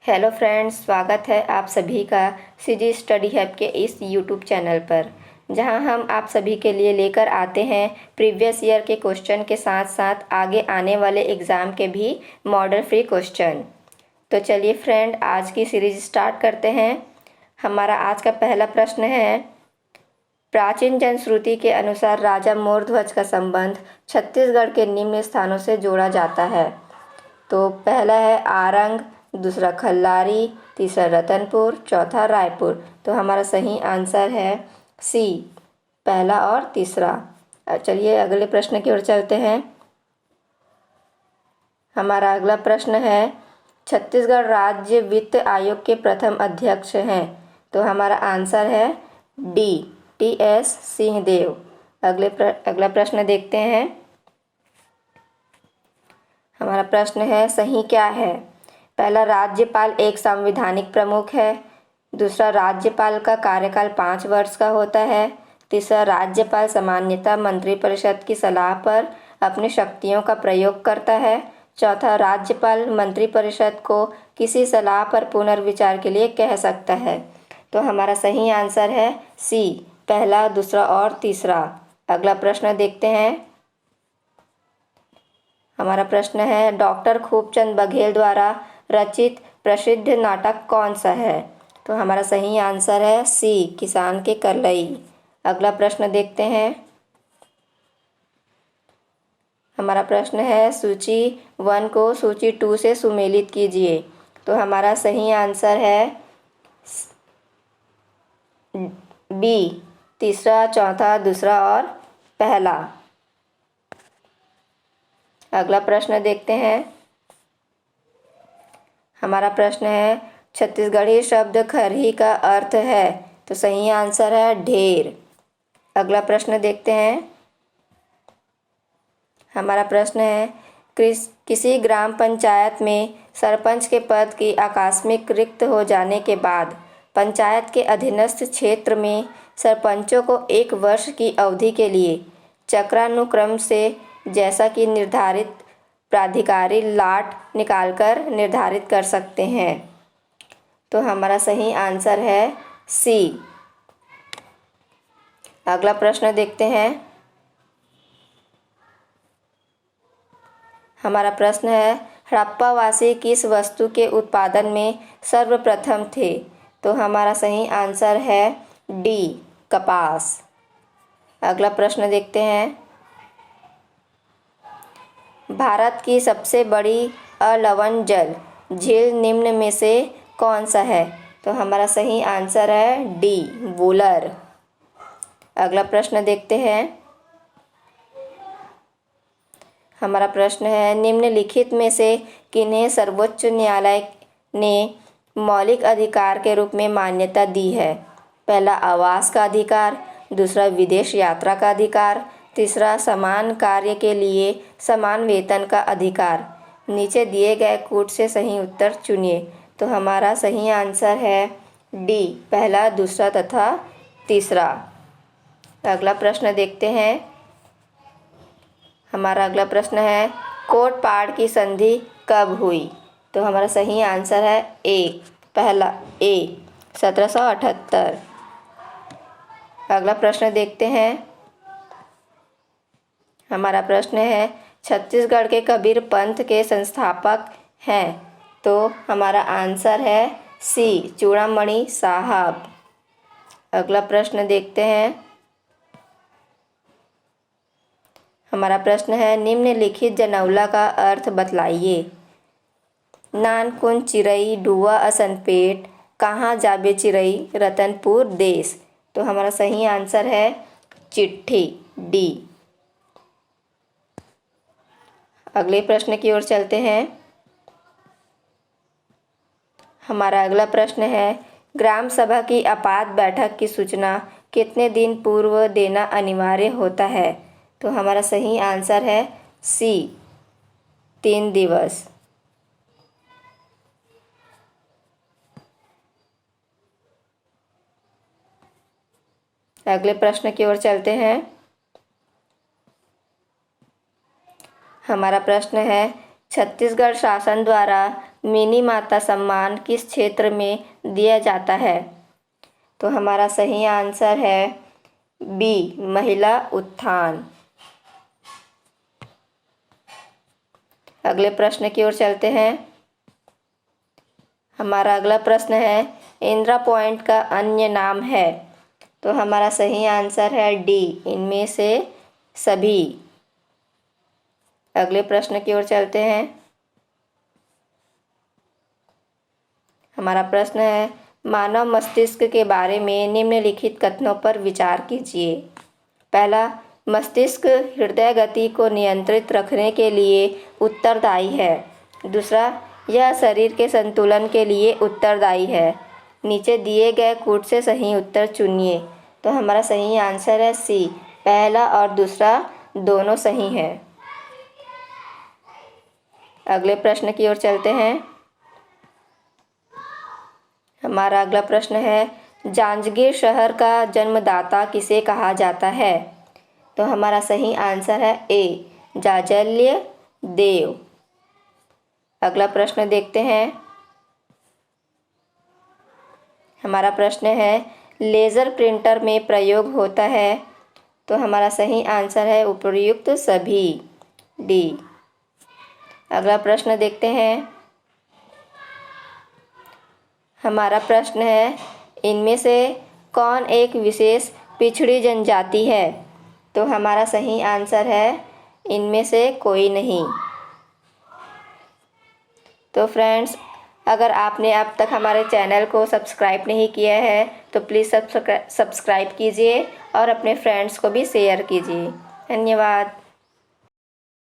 Hello friends, स्वागत है आप सभी का सीजी स्टडी हब के इस यूट्यूब चैनल पर, जहां हम आप सभी के लिए लेकर आते हैं प्रीवियस ईयर के क्वेश्चन के साथ साथ आगे आने वाले एग्ज़ाम के भी मॉडल फ्री क्वेश्चन। तो चलिए फ्रेंड, आज की सीरीज स्टार्ट करते हैं। हमारा आज का पहला प्रश्न है, प्राचीन जनश्रुति के अनुसार राजा मोरध्वज का संबंध छत्तीसगढ़ के निम्न स्थानों से जोड़ा जाता है। तो पहला है आरंग, दूसरा खल्लारी, तीसरा रतनपुर, चौथा रायपुर। तो हमारा सही आंसर है सी, पहला और तीसरा। चलिए अगले प्रश्न की ओर चलते हैं। हमारा अगला प्रश्न है, छत्तीसगढ़ राज्य वित्त आयोग के प्रथम अध्यक्ष हैं। तो हमारा आंसर है डी, टी.एस. सिंहदेव। अगला प्रश्न देखते हैं। हमारा प्रश्न है, सही क्या है? पहला, राज्यपाल एक संवैधानिक प्रमुख है। दूसरा, राज्यपाल का कार्यकाल 5 वर्ष का होता है। तीसरा, राज्यपाल सामान्यतः मंत्रिपरिषद की सलाह पर अपनी शक्तियों का प्रयोग करता है। चौथा, राज्यपाल मंत्रिपरिषद को किसी सलाह पर पुनर्विचार के लिए कह सकता है। तो हमारा सही आंसर है सी, पहला, दूसरा और तीसरा। अगला प्रश्न देखते हैं। हमारा प्रश्न है, डॉक्टर खूबचंद बघेल द्वारा रचित प्रसिद्ध नाटक कौन सा है? तो हमारा सही आंसर है सी, किसान के करलई। अगला प्रश्न देखते हैं। हमारा प्रश्न है, सूची 1 को सूची 2 से सुमेलित कीजिए। तो हमारा सही आंसर है बी, तीसरा, चौथा, दूसरा और पहला। अगला प्रश्न देखते हैं। हमारा प्रश्न है, छत्तीसगढ़ी शब्द खरही का अर्थ है। तो सही आंसर है ढेर। अगला प्रश्न देखते हैं। हमारा प्रश्न है, किसी ग्राम पंचायत में सरपंच के पद की आकस्मिक रिक्त हो जाने के बाद पंचायत के अधीनस्थ क्षेत्र में सरपंचों को 1 वर्ष की अवधि के लिए चक्रानुक्रम से, जैसा कि निर्धारित प्राधिकारी लाट निकालकर निर्धारित कर सकते हैं। तो हमारा सही आंसर है सी। अगला प्रश्न देखते हैं। हमारा प्रश्न है, हड़प्पावासी किस वस्तु के उत्पादन में सर्वप्रथम थे? तो हमारा सही आंसर है डी, कपास। अगला प्रश्न देखते हैं। भारत की सबसे बड़ी अलवण जल झील निम्न में से कौन सा है? तो हमारा सही आंसर है डी, वुलर। अगला प्रश्न देखते हैं। हमारा प्रश्न है, निम्नलिखित में से किन्हें सर्वोच्च न्यायालय ने मौलिक अधिकार के रूप में मान्यता दी है? पहला, आवास का अधिकार। दूसरा, विदेश यात्रा का अधिकार। तीसरा, समान कार्य के लिए समान वेतन का अधिकार। नीचे दिए गए कूट से सही उत्तर चुनिए। तो हमारा सही आंसर है डी, पहला, दूसरा तथा तीसरा। अगला प्रश्न देखते हैं। हमारा अगला प्रश्न है, कोटपाड़ की संधि कब हुई? तो हमारा सही आंसर है ए, पहला, ए, 1778। अगला प्रश्न देखते हैं। हमारा प्रश्न है, छत्तीसगढ़ के कबीर पंथ के संस्थापक हैं। तो हमारा आंसर है सी, चूड़ामणि साहब। अगला प्रश्न देखते हैं। हमारा प्रश्न है, निम्नलिखित जनौला का अर्थ बतलाइए। नानकुन चिरई डुआ असन पेट, कहाँ जाबे चिरई रतनपुर देश। तो हमारा सही आंसर है चिट्ठी, डी। अगले प्रश्न की ओर चलते हैं। हमारा अगला प्रश्न है, ग्राम सभा की आपात बैठक की सूचना कितने दिन पूर्व देना अनिवार्य होता है? तो हमारा सही आंसर है सी, 3 दिवस। अगले प्रश्न की ओर चलते हैं। हमारा प्रश्न है, छत्तीसगढ़ शासन द्वारा मिनी माता सम्मान किस क्षेत्र में दिया जाता है? तो हमारा सही आंसर है बी, महिला उत्थान। अगले प्रश्न की ओर चलते हैं। हमारा अगला प्रश्न है, इंदिरा पॉइंट का अन्य नाम है? तो हमारा सही आंसर है डी, इनमें से सभी। अगले प्रश्न की ओर चलते हैं। हमारा प्रश्न है, मानव मस्तिष्क के बारे में निम्नलिखित कथनों पर विचार कीजिए। पहला, मस्तिष्क हृदय गति को नियंत्रित रखने के लिए उत्तरदायी है। दूसरा, यह शरीर के संतुलन के लिए उत्तरदायी है। नीचे दिए गए कूट से सही उत्तर चुनिए। तो हमारा सही आंसर है सी, पहला और दूसरा दोनों सही हैं। अगले प्रश्न की ओर चलते हैं। हमारा अगला प्रश्न है, जांजगीर शहर का जन्मदाता किसे कहा जाता है? तो हमारा सही आंसर है ए, जाजल्य देव। अगला प्रश्न देखते हैं। हमारा प्रश्न है, लेज़र प्रिंटर में प्रयोग होता है? तो हमारा सही आंसर है उपर्युक्त सभी, डी। अगला प्रश्न देखते हैं। हमारा प्रश्न है, इनमें से कौन एक विशेष पिछड़ी जनजाति है? तो हमारा सही आंसर है इनमें से कोई नहीं। तो फ्रेंड्स, अगर आपने अब तक हमारे चैनल को सब्सक्राइब नहीं किया है तो प्लीज़ सब्सक्राइब कीजिए और अपने फ्रेंड्स को भी शेयर कीजिए। धन्यवाद।